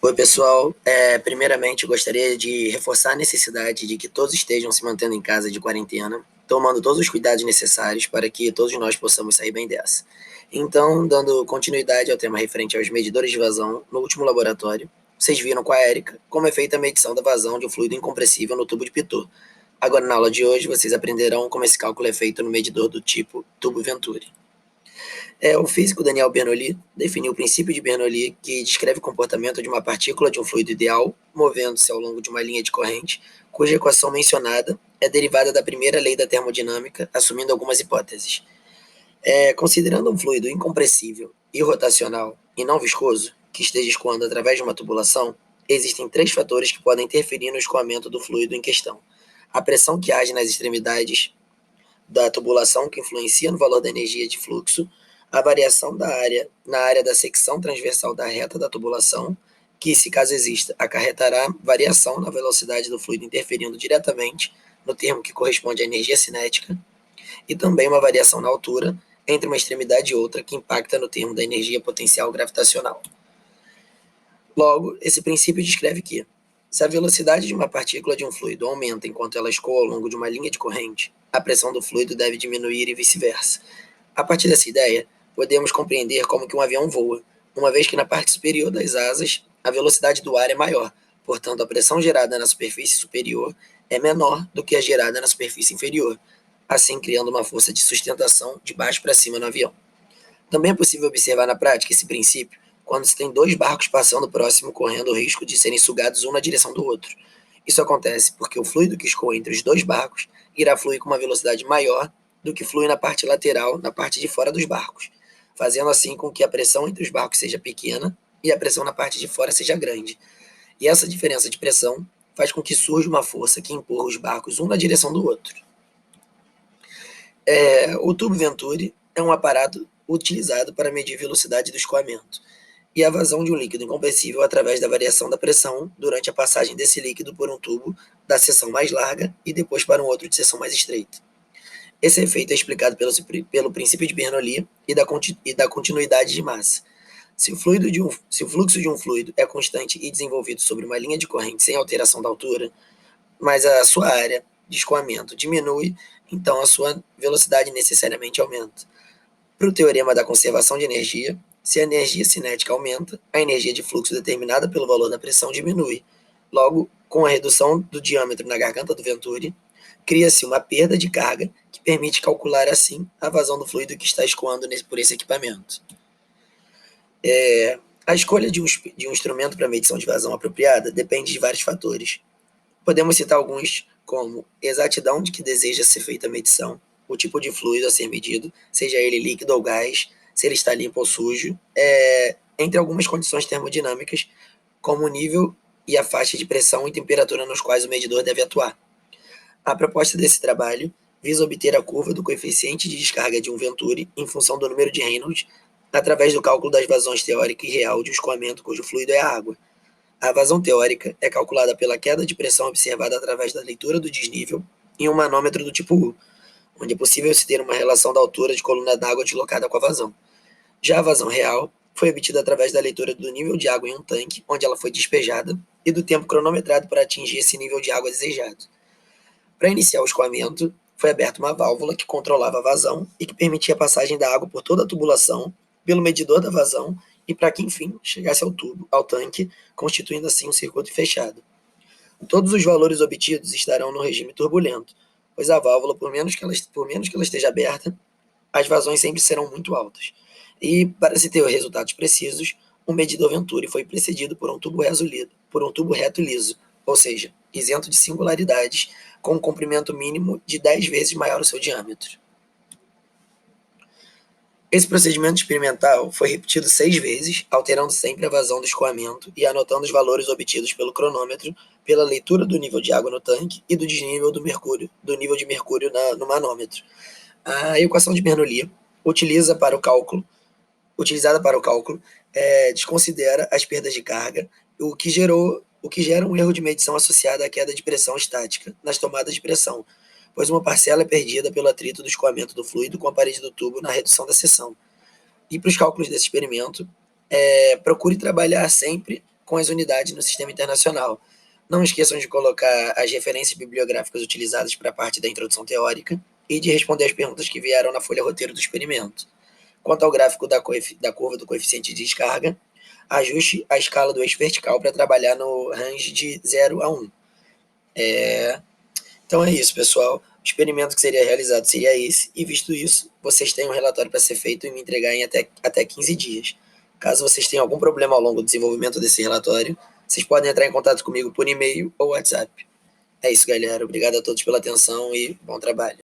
Oi, pessoal. Primeiramente, eu gostaria de reforçar a necessidade de que todos estejam se mantendo em casa de quarentena, tomando todos os cuidados necessários para que todos nós possamos sair bem dessa. Então, dando continuidade ao tema referente aos medidores de vazão, no último laboratório, vocês viram com a Érica como é feita a medição da vazão de um fluido incompressível no tubo de Pitot. Agora, na aula de hoje, vocês aprenderão como esse cálculo é feito no medidor do tipo tubo Venturi. O físico Daniel Bernoulli definiu o princípio de Bernoulli, que descreve o comportamento de uma partícula de um fluido ideal, movendo-se ao longo de uma linha de corrente, cuja equação mencionada é derivada da primeira lei da termodinâmica, assumindo algumas hipóteses. Considerando um fluido incompressível, irrotacional e não viscoso, que esteja escoando através de uma tubulação, existem três fatores que podem interferir no escoamento do fluido em questão. A pressão que age nas extremidades da tubulação, que influencia no valor da energia de fluxo, a variação da área na área da secção transversal da reta da tubulação, que, se caso exista, acarretará variação na velocidade do fluido interferindo diretamente no termo que corresponde à energia cinética, e também uma variação na altura entre uma extremidade e outra que impacta no termo da energia potencial gravitacional. Logo, esse princípio descreve que, se a velocidade de uma partícula de um fluido aumenta enquanto ela escoa ao longo de uma linha de corrente, a pressão do fluido deve diminuir e vice-versa. A partir dessa ideia, podemos compreender como que um avião voa, uma vez que na parte superior das asas a velocidade do ar é maior, portanto a pressão gerada na superfície superior é menor do que a gerada na superfície inferior, assim criando uma força de sustentação de baixo para cima no avião. Também é possível observar na prática esse princípio quando se tem dois barcos passando próximo correndo o risco de serem sugados um na direção do outro. Isso acontece porque o fluido que escoa entre os dois barcos irá fluir com uma velocidade maior do que flui na parte lateral, na parte de fora dos barcos, fazendo assim com que a pressão entre os barcos seja pequena e a pressão na parte de fora seja grande. E essa diferença de pressão faz com que surja uma força que empurra os barcos um na direção do outro. O tubo Venturi é um aparato utilizado para medir a velocidade do escoamento e a vazão de um líquido incompressível através da variação da pressão durante a passagem desse líquido por um tubo da seção mais larga e depois para um outro de seção mais estreita. Esse efeito é explicado pelo princípio de Bernoulli e da continuidade de massa. Se o fluxo de um fluido é constante e desenvolvido sobre uma linha de corrente sem alteração da altura, mas a sua área de escoamento diminui, então a sua velocidade necessariamente aumenta. Para o teorema da conservação de energia, se a energia cinética aumenta, a energia de fluxo determinada pelo valor da pressão diminui. Logo, com a redução do diâmetro na garganta do Venturi, cria-se uma perda de carga que permite calcular assim a vazão do fluido que está escoando por esse equipamento. A escolha de um instrumento para medição de vazão apropriada depende de vários fatores. Podemos citar alguns como exatidão de que deseja ser feita a medição, o tipo de fluido a ser medido, seja ele líquido ou gás, se ele está limpo ou sujo, entre algumas condições termodinâmicas, como o nível e a faixa de pressão e temperatura nos quais o medidor deve atuar. A proposta desse trabalho visa obter a curva do coeficiente de descarga de um Venturi em função do número de Reynolds, através do cálculo das vazões teórica e real de um escoamento cujo fluido é a água. A vazão teórica é calculada pela queda de pressão observada através da leitura do desnível em um manômetro do tipo U, onde é possível se ter uma relação da altura de coluna d'água deslocada com a vazão. Já a vazão real foi obtida através da leitura do nível de água em um tanque, onde ela foi despejada, e do tempo cronometrado para atingir esse nível de água desejado. Para iniciar o escoamento, foi aberta uma válvula que controlava a vazão e que permitia a passagem da água por toda a tubulação, pelo medidor da vazão e para que, enfim, chegasse ao tanque, constituindo assim um circuito fechado. Todos os valores obtidos estarão no regime turbulento, pois a válvula, por menos que ela esteja aberta, as vazões sempre serão muito altas. E, para se ter resultados precisos, o medidor Venturi foi precedido por um tubo reto liso, ou seja, isento de singularidades, com um comprimento mínimo de 10 vezes maior o seu diâmetro. Esse procedimento experimental foi repetido 6 vezes, alterando sempre a vazão do escoamento e anotando os valores obtidos pelo cronômetro, pela leitura do nível de água no tanque e do desnível do nível de mercúrio no manômetro. A equação de Bernoulli, utilizada para o cálculo, desconsidera as perdas de carga, o que gera um erro de medição associado à queda de pressão estática nas tomadas de pressão, pois uma parcela é perdida pelo atrito do escoamento do fluido com a parede do tubo na redução da seção. E para os cálculos desse experimento, procure trabalhar sempre com as unidades no sistema internacional. Não esqueçam de colocar as referências bibliográficas utilizadas para a parte da introdução teórica e de responder as perguntas que vieram na folha roteiro do experimento. Quanto ao gráfico da curva do coeficiente de descarga, ajuste a escala do eixo vertical para trabalhar no range de 0 a 1. Então é isso, pessoal. O experimento que seria realizado seria esse, e visto isso, vocês têm um relatório para ser feito e me entregar em até 15 dias. Caso vocês tenham algum problema ao longo do desenvolvimento desse relatório, vocês podem entrar em contato comigo por e-mail ou WhatsApp. É isso, galera. Obrigado a todos pela atenção e bom trabalho.